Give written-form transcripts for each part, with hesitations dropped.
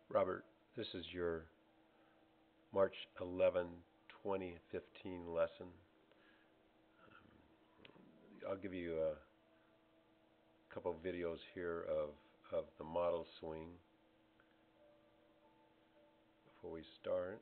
Robert, this is your March 11, 2015 lesson. I'll give you a couple of videos here of the model swing before we start.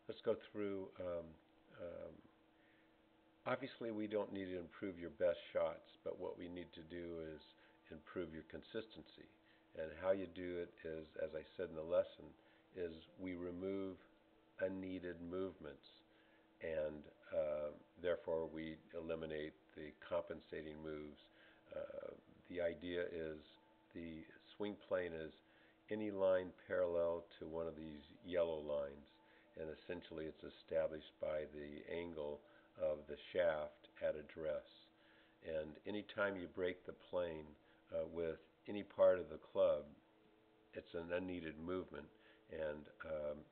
Let's go through. Um, Obviously, we don't need to improve your best shots, but what we need to do is improve your consistency. And how you do it is, as I said in the lesson, is we remove unneeded movements, and therefore we eliminate the compensating moves. Uh, the idea is the swing plane is any line parallel to one of these yellow lines, and essentially it's established by the angle of the shaft at address. And anytime you break the plane with any part of the club, it's an unneeded movement, and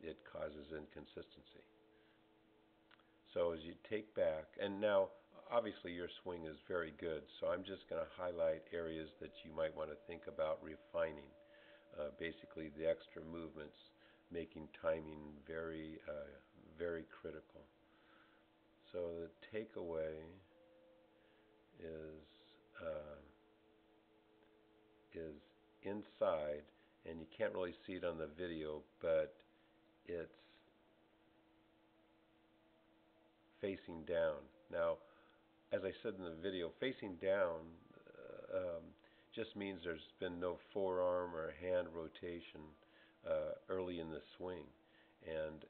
it causes inconsistency. So as you take back, and now obviously your swing is very good, so I'm just going to highlight areas that you might want to think about refining. Basically, the extra movements making timing very critical. So the takeaway is uh, is inside, and you can't really see it on the video, but it's facing down. Now, as I said in the video, facing down just means there's been no forearm or hand rotation early in the swing, and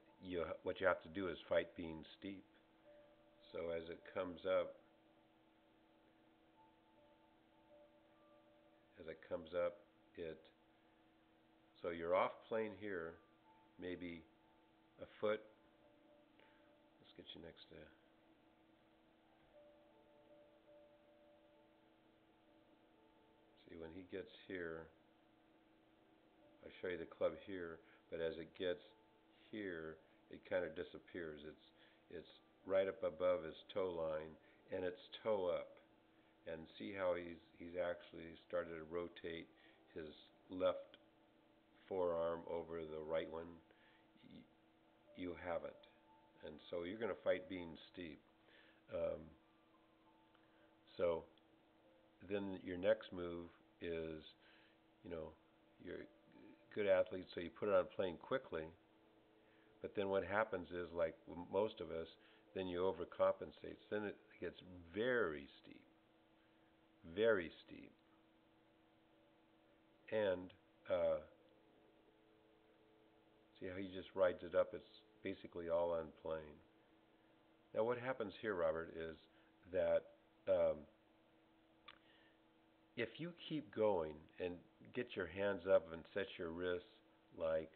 what you have to do is fight being steep. So as it comes up, it so you're off plane here, maybe a foot. Let's get you next to. See, when he gets here, I'll show you the club here, but as it gets here, it kind of disappears. It's right up above his toe line, and it's toe up. And see how he's actually started to rotate his left forearm over the right one. You haven't, and so you're going to fight being steep. Um, so then your next move is, you know, you're a good athlete, so you put it on plane quickly. But then what happens is, like most of us, then you overcompensate. Then it gets very steep, and see how he just rides it up. It's basically all on plane. Now what happens here, Robert, is that um, if you keep going and get your hands up and set your wrists like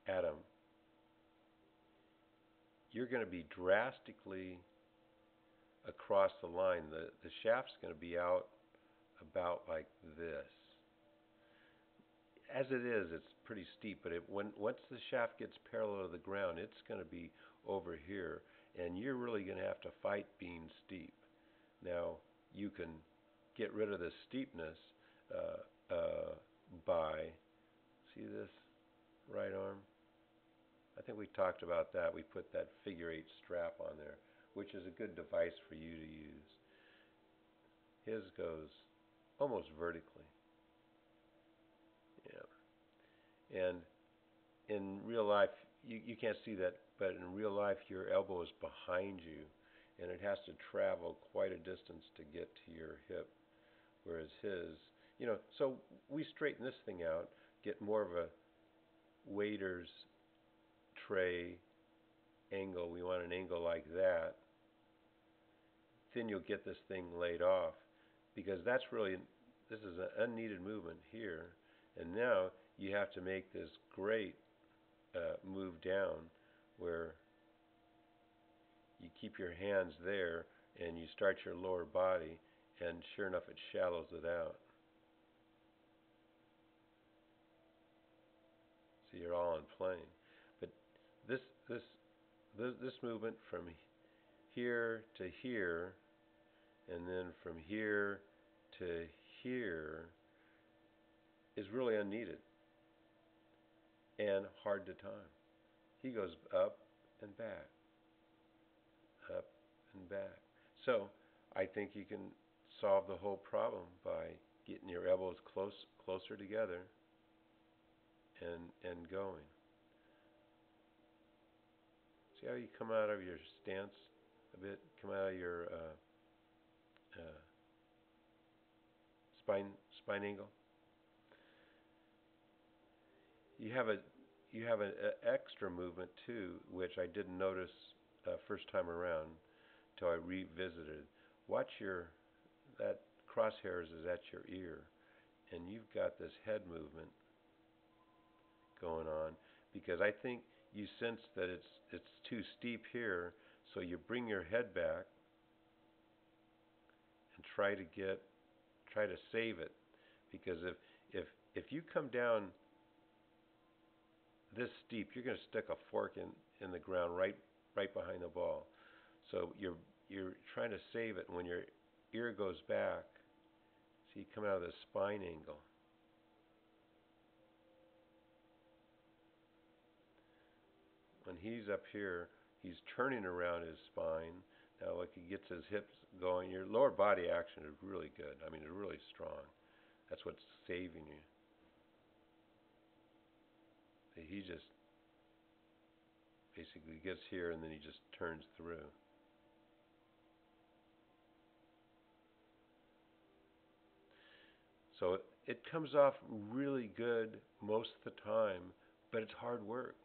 Adam, you're going to be drastically across the line. The shaft's going to be out about like this. As it is, it's pretty steep, but once the shaft gets parallel to the ground, it's going to be over here, and you're really going to have to fight being steep. Now, you can get rid of the steepness by, see this right arm? I think we talked about that. We put that figure 8 strap on there, which is a good device for you to use. His goes almost vertically. Yeah. And in real life, you can't see that, but in real life, your elbow is behind you, and it has to travel quite a distance to get to your hip, whereas his, so we straighten this thing out, get more of a waiter's tray angle. We want an angle like that. Then you'll get this thing laid off. because this is an unneeded movement here, and now you have to make this great move down where you keep your hands there and you start your lower body, and sure enough it shallows it out. So you're all in plane. But this this this movement from here to here, and then from here to here, is really unneeded and hard to time. He goes up and back, up and back. So I think you can solve the whole problem by getting your elbows closer together and going. See how you come out of your stance a bit, come out of your uh, spine angle. You have an extra movement too, which I didn't notice first time around till I revisited. Watch that crosshairs is at your ear, and you've got this head movement going on because I think you sense that it's too steep here, so you bring your head back and try to save it, because if you come down this steep, you're going to stick a fork in the ground right behind the ball. So you're trying to save it, and when your ear goes back, so you come out of the spine angle. When he's up here, he's turning around his spine. Now, like, he gets his hips going. Your lower body action is really good. I mean, it's really strong. That's what's saving you. He just basically gets here and then he just turns through. So it comes off really good most of the time, but it's hard work.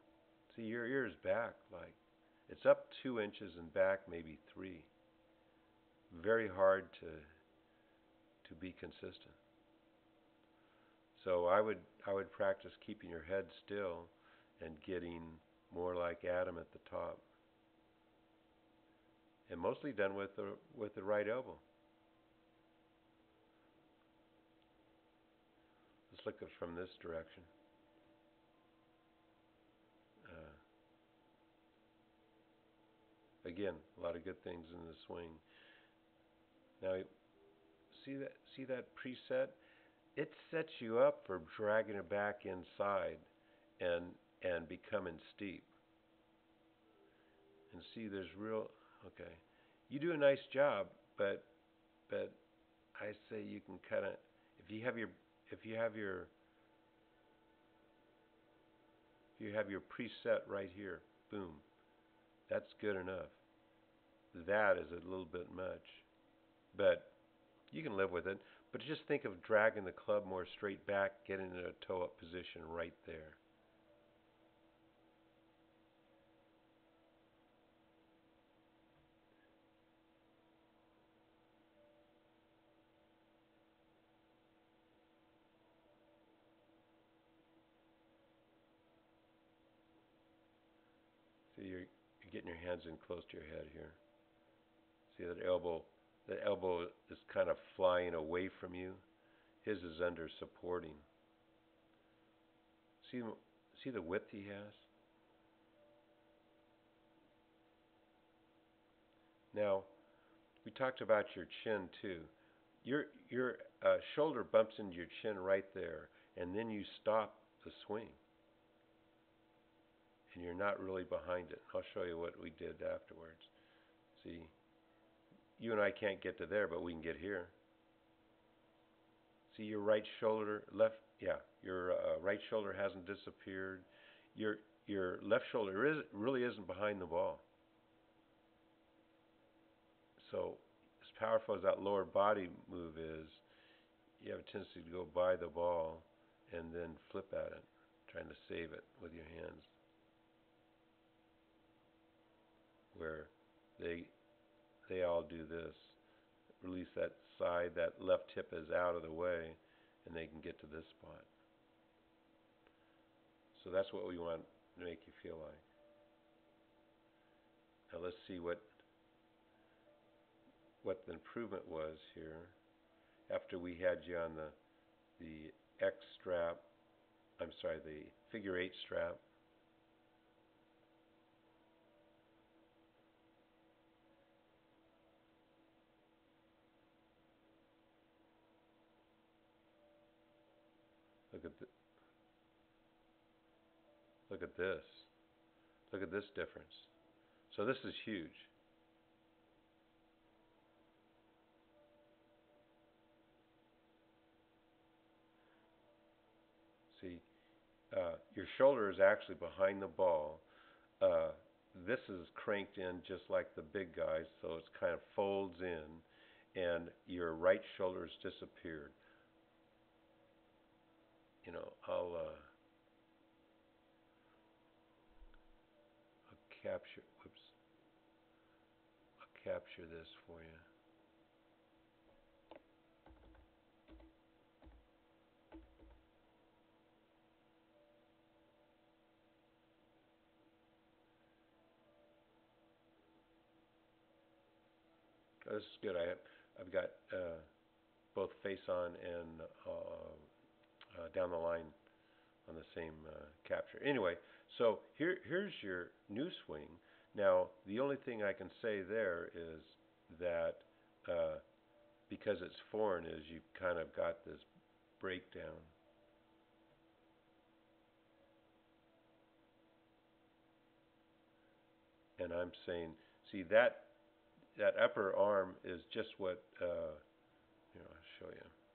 See, your ear is back, like, it's up 2 inches and back maybe 3. Very hard to be consistent. So I would practice keeping your head still and getting more like Adam at the top, and mostly done with the right elbow. Let's look at it from this direction. Again, a lot of good things in the swing. Now, see that preset? It sets you up for dragging it back inside and becoming steep. And see, there's okay. You do a nice job, but I say you can kind of, if you have your preset right here, boom, that's good enough. That is a little bit much, but you can live with it. But just think of dragging the club more straight back, getting in a toe-up position right there. See, you're getting your hands in close to your head here. See that elbow? The elbow is kind of flying away from you. His is under supporting. See the width he has? Now, we talked about your chin too. Your shoulder bumps into your chin right there, and then you stop the swing. And you're not really behind it. I'll show you what we did afterwards. See, you and I can't get to there, but we can get here. See, your right shoulder, your right shoulder hasn't disappeared. Your left shoulder really isn't behind the ball. So, as powerful as that lower body move is, you have a tendency to go by the ball and then flip at it, trying to save it with your hands. Where they all do this, release that side, that left hip is out of the way, and they can get to this spot. So that's what we want to make you feel like. Now let's see what the improvement was here after we had you on the X strap. I'm sorry, the figure 8 strap. Look at look at this. Look at this difference. So this is huge. See, your shoulder is actually behind the ball. Uh, this is cranked in just like the big guys, so it kind of folds in, and your right shoulder's disappeared. You know, I'll capture. Whoops. I'll capture this for you. Oh, this is good. I've got both face on and down the line on the same capture. Anyway, so here's your new swing. Now, the only thing I can say there is that because it's foreign, is you've kind of got this breakdown. And I'm saying, see that upper arm is just what, here, I'll show you.